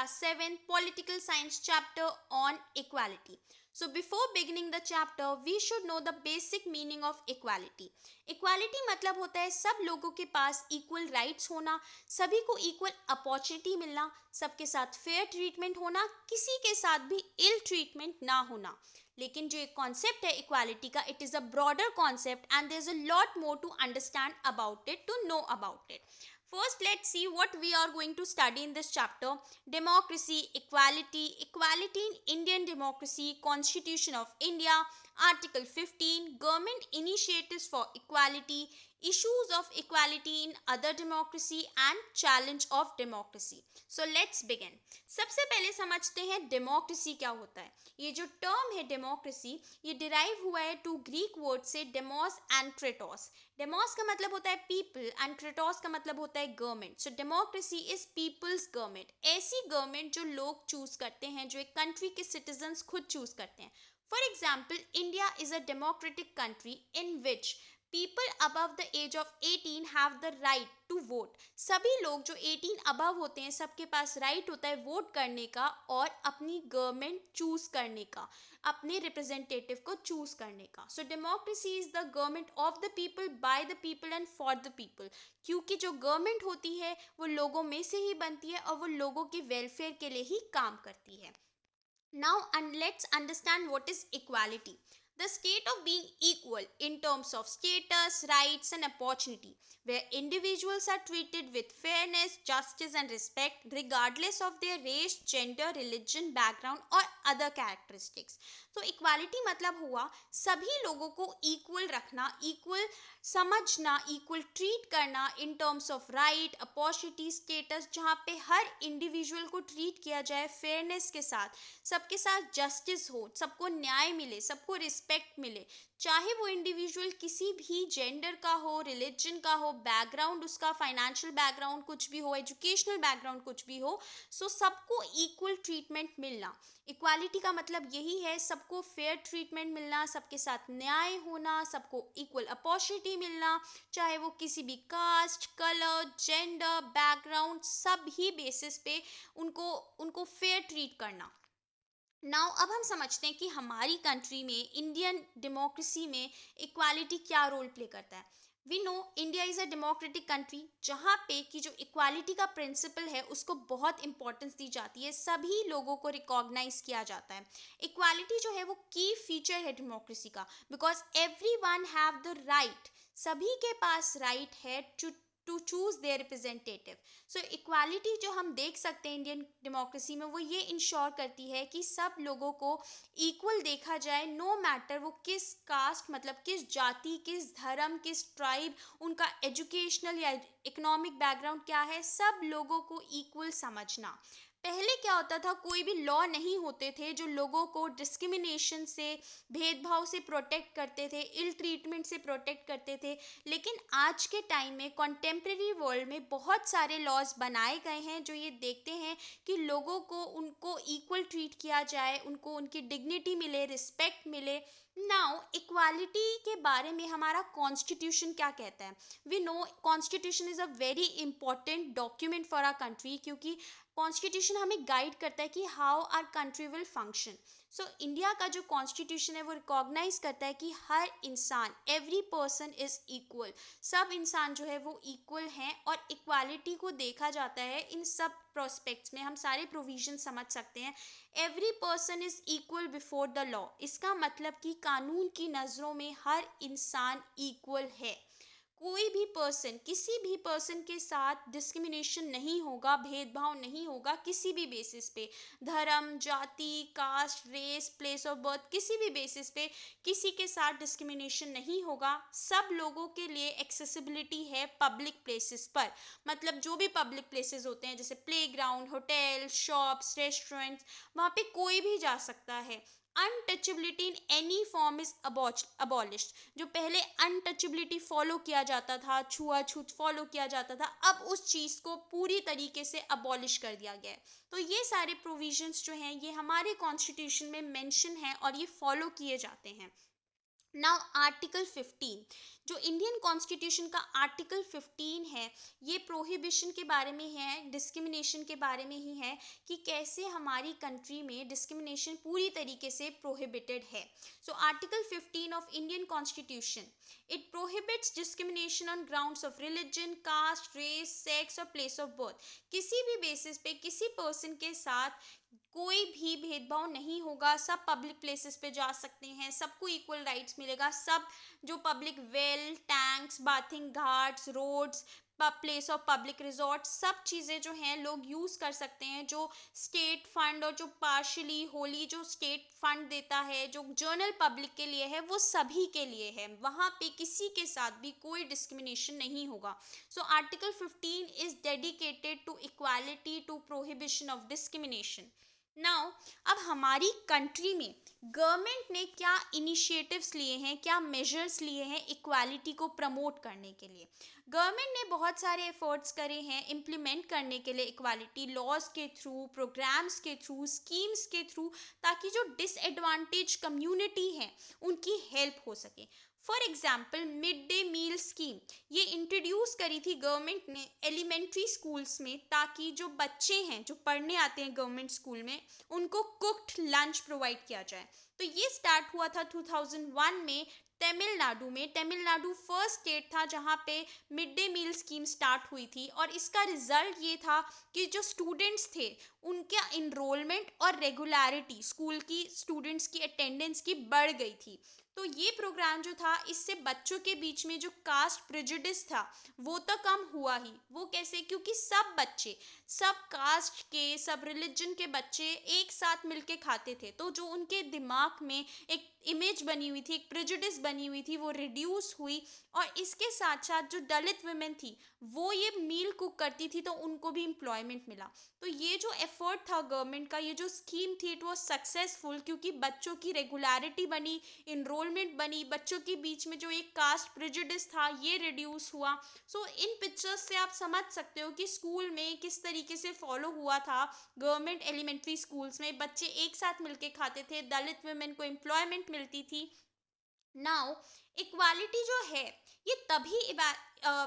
class 7 political science chapter on equality. So before beginning the chapter, we should know the basic meaning of equality. Equality मतलब होता है सब लोगों के पास equal rights होना, सभी को equal opportunity मिलना, सबके साथ fair treatment होना, किसी के साथ भी ill treatment ना होना. लेकिन जो एक कॉन्सेप्ट है इक्वालिटी का, it is a broader concept and there is a lot more to understand about it, to know about it. First, let's see what we are going to study in this chapter. Democracy, equality, equality in Indian democracy, Constitution of India, Article 15, government initiatives for equality, issues of equality in other democracy and challenge of democracy. So let's begin. सबसे पहले समझते हैं democracy क्या होता है. ये जो term है डेमोक्रेसी, ये डिराइव हुआ है टू ग्रीक वर्ड से डेमोस एंड क्रेटोस. डेमोस का मतलब होता है पीपल एंड क्रेटोस का मतलब होता है government. So democracy is people's government, ऐसी गवर्नमेंट जो लोग चूज करते हैं, जो एक कंट्री के सिटीजन्स खुद चूज करते हैं. For example, India is a democratic country in which people above the age of 18 have the right to vote. सभी लोग जो 18 above होते हैं, सबके पास राइट होता है वोट करने का और अपनी गवर्नमेंट चूज करने का, अपने रिप्रेजेंटेटिव को चूज करने का. So democracy is the government of the people, by the people and for the people. क्योंकि जो गवर्नमेंट होती है वो लोगों में से ही बनती है और वो लोगों के वेलफेयर के लिए ही काम करती है. Now, and let's understand what is equality. The state of being equal in terms of status, rights, and opportunity, where individuals are treated with fairness, justice, and respect, regardless of their race, gender, religion, background, or other characteristics. तो equality मतलब हुआ सभी लोगों को equal रखना, equal समझना, equal treat करना in terms of right, opportunity, status, जहाँ पे हर इंडिविजुअल को ट्रीट किया जाए फेयरनेस के साथ, सबके साथ जस्टिस हो, सबको न्याय मिले, सबको रिस्पेक्ट मिले, चाहे वो इंडिविजुअल किसी भी जेंडर का हो, रिलीजन का हो, बैकग्राउंड उसका, फाइनेंशियल बैकग्राउंड कुछ भी हो, एजुकेशनल बैकग्राउंड कुछ भी हो. सो सबको इक्वल ट्रीटमेंट मिलना. इक्वालिटी का मतलब यही है, सबको फेयर ट्रीटमेंट मिलना, सबके साथ न्याय होना, सबको इक्वल अपॉर्चुनिटी मिलना, चाहे वो किसी भी कास्ट, कलर, जेंडर, बैकग्राउंड, सब ही बेसिस पे उनको उनको फेयर ट्रीट करना. नाउ अब हम समझते हैं कि हमारी कंट्री में, इंडियन डेमोक्रेसी में इक्वालिटी क्या रोल प्ले करता है. We know India is a democratic country जहाँ पे कि जो इक्वालिटी का प्रिंसिपल है उसको बहुत इंपॉर्टेंस दी जाती है, सभी लोगों को रिकॉग्नाइज किया जाता है. इक्वालिटी जो है वो की फीचर है डेमोक्रेसी का, because every one have the right, सभी के पास राइट है to choose their representative. So equality जो हम देख सकते हैं इंडियन डेमोक्रेसी में, वो ये इंश्योर करती है कि सब लोगों को इक्वल देखा जाए, नो मैटर वो किस कास्ट, मतलब किस जाति, किस धर्म, किस ट्राइब, उनका एजुकेशनल या इकोनॉमिक बैकग्राउंड क्या है, सब लोगों को इक्वल समझना. पहले क्या होता था, कोई भी लॉ नहीं होते थे जो लोगों को डिस्क्रिमिनेशन से, भेदभाव से प्रोटेक्ट करते थे, इल ट्रीटमेंट से प्रोटेक्ट करते थे. लेकिन आज के टाइम में कॉन्टेम्प्रेरी वर्ल्ड में बहुत सारे लॉज बनाए गए हैं जो ये देखते हैं कि लोगों को उनको इक्वल ट्रीट किया जाए, उनको उनकी डिग्निटी मिले, रिस्पेक्ट मिले. नाउ इक्वालिटी के बारे में हमारा कॉन्स्टिट्यूशन क्या कहता है. We know constitution is a very important document for our country, क्योंकि कॉन्स्टिट्यूशन हमें गाइड करता है कि how our country will function. So India का जो कॉन्स्टिट्यूशन है वो रिकॉग्नाइज करता है कि हर इंसान, एवरी पर्सन इज इक्वल, सब इंसान जो है वो इक्वल हैं, और इक्वालिटी को देखा जाता है इन सब प्रोस्पेक्ट्स में. हम सारे प्रोविजन समझ सकते हैं. Every person is equal before the law, इसका मतलब कि कानून की नज़रों में हर इंसान इक्वल है. कोई भी पर्सन, किसी भी पर्सन के साथ डिस्क्रिमिनेशन नहीं होगा, भेदभाव नहीं होगा किसी भी बेसिस पे, धर्म, जाति, caste, race, place of birth, किसी भी बेसिस पे किसी के साथ डिस्क्रिमिनेशन नहीं होगा. सब लोगों के लिए एक्सेसिबिलिटी है पब्लिक प्लेसेस पर, मतलब जो भी पब्लिक प्लेसेस होते हैं जैसे प्लेग्राउंड, होटल, शॉप्स, रेस्टोरेंट्स, वहाँ पे कोई भी जा सकता है. Untouchability in any form is abolished. जो पहले अनटचेबिलिटी फॉलो किया जाता था, छुआछूत फॉलो किया जाता था, अब उस चीज़ को पूरी तरीके से अबॉलिश कर दिया गया है. तो ये सारे प्रोविजंस जो हैं ये हमारे कॉन्स्टिट्यूशन में मेंशन हैं और ये फॉलो किए जाते हैं. नाउ आर्टिकल 15, जो इंडियन कॉन्स्टिट्यूशन का आर्टिकल 15 है, ये प्रोहिबिशन के बारे में है, डिस्क्रिमिनेशन के बारे में ही है कि कैसे हमारी कंट्री में डिस्क्रिमिनेशन पूरी तरीके से प्रोहिबिटेड है. So article 15 of Indian constitution, it prohibits discrimination on grounds of religion, caste, race, sex और प्लेस ऑफ बर्थ. किसी भी बेसिस पे किसी पर्सन के साथ कोई भी भेदभाव नहीं होगा. सब पब्लिक प्लेसेस पे जा सकते हैं, सबको इक्वल राइट्स मिलेगा. सब जो public well, tanks, bathing ghats, roads, place of public resort, सब चीज़ें जो हैं लोग यूज़ कर सकते हैं. जो स्टेट फंड और जो पार्शली होली जो स्टेट फंड देता है, जो जनरल पब्लिक के लिए है, वो सभी के लिए है. वहाँ पे किसी के साथ भी कोई डिस्क्रिमिनेशन नहीं होगा. So article 15 is dedicated to equality, to prohibition of discrimination. Now अब हमारी कंट्री में गवर्नमेंट ने क्या इनिशिएटिव्स लिए हैं, क्या मेजर्स लिए हैं इक्वालिटी को प्रमोट करने के लिए. गवर्नमेंट ने बहुत सारे एफर्ट्स करे हैं इम्प्लीमेंट करने के लिए इक्वालिटी, लॉज के थ्रू, प्रोग्राम्स के थ्रू, स्कीम्स के थ्रू, ताकि जो डिसएडवांटेज कम्युनिटी है उनकी हेल्प हो सके. For example mid day meal scheme, ये इंट्रोड्यूस करी थी गवर्नमेंट ने एलिमेंट्री स्कूल्स में, ताकि जो बच्चे हैं जो पढ़ने आते हैं गवर्नमेंट स्कूल में, उनको कुक्ड लंच प्रोवाइड किया जाए. तो ये स्टार्ट हुआ था 2001 में तमिलनाडु में. तमिलनाडु फर्स्ट स्टेट था जहाँ पे mid day meal scheme start हुई थी, और इसका रिजल्ट ये था कि जो स्टूडेंट्स थे उनका इनरोलमेंट और रेगुलरिटी स्कूल की स्टूडेंट्स की अटेंडेंस की बढ़ गई थी. तो ये प्रोग्राम जो था, इससे बच्चों के बीच में जो कास्ट प्रेजुडिस था वो तो कम हुआ ही. वो कैसे? क्योंकि सब बच्चे, सब कास्ट के, सब रिलीजन के बच्चे एक साथ मिलके खाते थे. तो जो उनके दिमाग में एक इमेज बनी हुई थी, एक प्रेजुडिस बनी हुई थी, वो रिड्यूस हुई. और इसके साथ साथ जो दलित वुमेन थी वो ये मील कुक करती थी, तो उनको भी एम्प्लॉयमेंट मिला. तो ये जो एफर्ट था गवर्नमेंट का, ये जो स्कीम थी, इट वाज सक्सेसफुल, क्योंकि बच्चों की रेगुलरिटी बनी, इनरोलमेंट बनी, बच्चों के बीच में जो एक कास्ट प्रेजुडिस था ये रिड्यूस हुआ. सो इन पिक्चर्स से आप समझ सकते हो कि स्कूल में किस तरीके से फॉलो हुआ था. गवर्नमेंट एलिमेंट्री स्कूल्स में बच्चे एक साथ मिलके खाते थे, दलित वुमेन को एम्प्लॉयमेंट मिलती थी. नाउ इक्वालिटी जो है ये तभी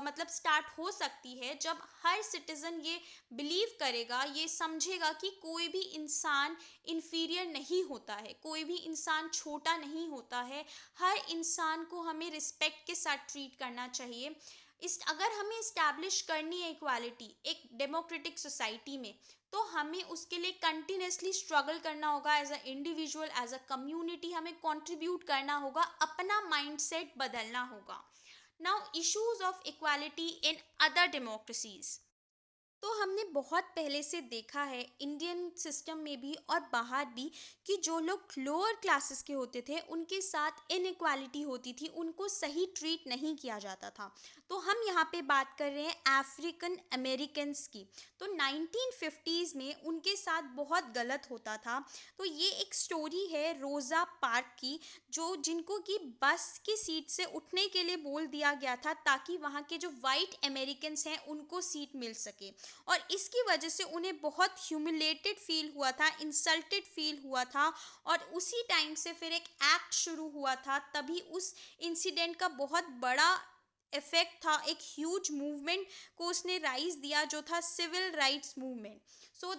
मतलब स्टार्ट हो सकती है जब हर सिटीजन ये बिलीव करेगा, ये समझेगा कि कोई भी इंसान इन्फीरियर नहीं होता है, कोई भी इंसान छोटा नहीं होता है. हर इंसान को हमें रिस्पेक्ट के साथ ट्रीट करना चाहिए. इस अगर हमें इस्टेब्लिश करनी है इक्वालिटी एक डेमोक्रेटिक सोसाइटी में, तो हमें उसके लिए कंटिन्यूसली स्ट्रगल करना होगा. As a individual, as a community हमें कंट्रीब्यूट करना होगा, अपना माइंडसेट बदलना होगा. Now issues of equality in other democracies, तो हमने बहुत पहले से देखा है इंडियन सिस्टम में भी और बाहर भी कि जो लोग लोअर क्लासेस के होते थे उनके साथ इनइक्वालिटी होती थी, उनको सही ट्रीट नहीं किया जाता था. तो हम यहाँ पे बात कर रहे हैं अफ्रीकन अमेरिकन्स की. तो 1950s में उनके साथ बहुत गलत होता था. तो ये एक स्टोरी है रोज़ा पार्क की, जो जिनको कि बस की सीट से उठने के लिए बोल दिया गया था ताकि वहाँ के जो वाइट अमेरिकन्स हैं उनको सीट मिल सके. और इसकी वजह से उन्हें बहुत ह्यूमिलेटेड फील हुआ था, इंसल्टेड फील हुआ था. और उसी टाइम से फिर एक एक्ट शुरू हुआ था. तभी उस इंसिडेंट का बहुत बड़ा इफेक्ट था, एक ह्यूज मूवमेंट को उसने राइज दिया जो था सिविल राइट्स मूवमेंट. सो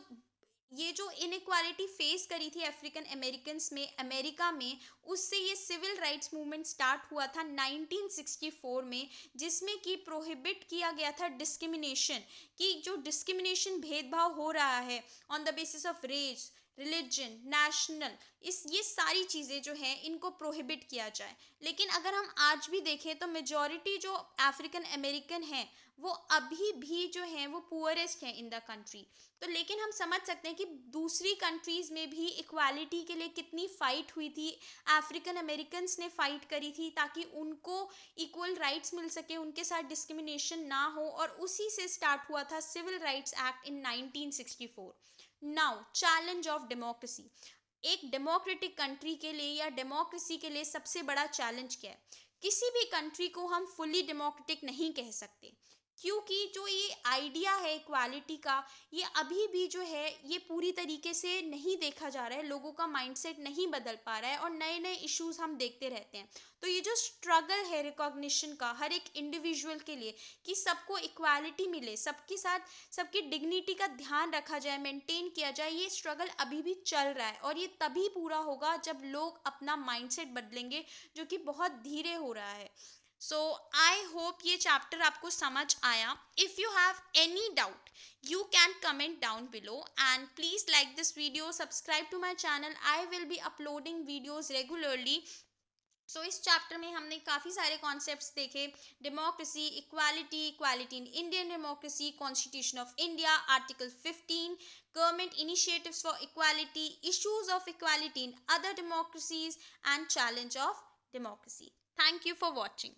ये जो इनइक्वालिटी फेस करी थी अफ्रीकन अमेरिकन्स में अमेरिका में, उससे ये सिविल राइट्स मूवमेंट स्टार्ट हुआ था 1964 में, जिसमें कि प्रोहिबिट किया गया था डिस्क्रिमिनेशन, कि जो डिस्क्रिमिनेशन भेदभाव हो रहा है on the basis of race, religion, national, इस ये सारी चीज़ें जो हैं इनको प्रोहिबिट किया जाए. लेकिन अगर हम आज भी देखें तो मेजॉरिटी जो अफ्रीकन अमेरिकन हैं वो अभी भी जो हैं वो पुअरेस्ट हैं इन द कंट्री. तो लेकिन हम समझ सकते हैं कि दूसरी कंट्रीज़ में भी इक्वालिटी के लिए कितनी फ़ाइट हुई थी. अफ्रीकन अमेरिकन्स ने फ़ाइट करी थी ताकि उनको इक्वल राइट्स मिल सके, उनके साथ डिस्क्रिमिनेशन ना हो, और उसी से स्टार्ट हुआ था civil rights act in 1964. Now challenge of democracy, एक डेमोक्रेटिक कंट्री के लिए या डेमोक्रेसी के लिए सबसे बड़ा चैलेंज क्या है? किसी भी कंट्री को हम फुली डेमोक्रेटिक नहीं कह सकते. क्योंकि जो ये आइडिया है इक्वालिटी का, ये अभी भी जो है ये पूरी तरीके से नहीं देखा जा रहा है, लोगों का माइंडसेट नहीं बदल पा रहा है और नए नए इश्यूज हम देखते रहते हैं। तो ये जो स्ट्रगल है रिकॉग्निशन का हर एक इंडिविजुअल के लिए कि सबको इक्वालिटी मिले, सबके साथ सबकी डिग्निटी का ध्यान रखा जाए, मेंटेन किया जाए, ये स्ट्रगल अभी भी चल रहा है और ये तभी पूरा होगा जब लोग अपना माइंडसेट बदलेंगे, जो कि बहुत धीरे हो रहा है। सो आई होप ये चैप्टर आपको समझ आया। If you have any doubt you can comment down below and please like this video, subscribe to my channel. I will be uploading videos regularly. सो इस चैप्टर में हमने काफ़ी सारे कॉन्सेप्ट्स देखे, democracy, equality, equality in Indian democracy, constitution of India, article 15, government initiatives for equality, issues of equality in other democracies and challenge of democracy. Thank you for watching.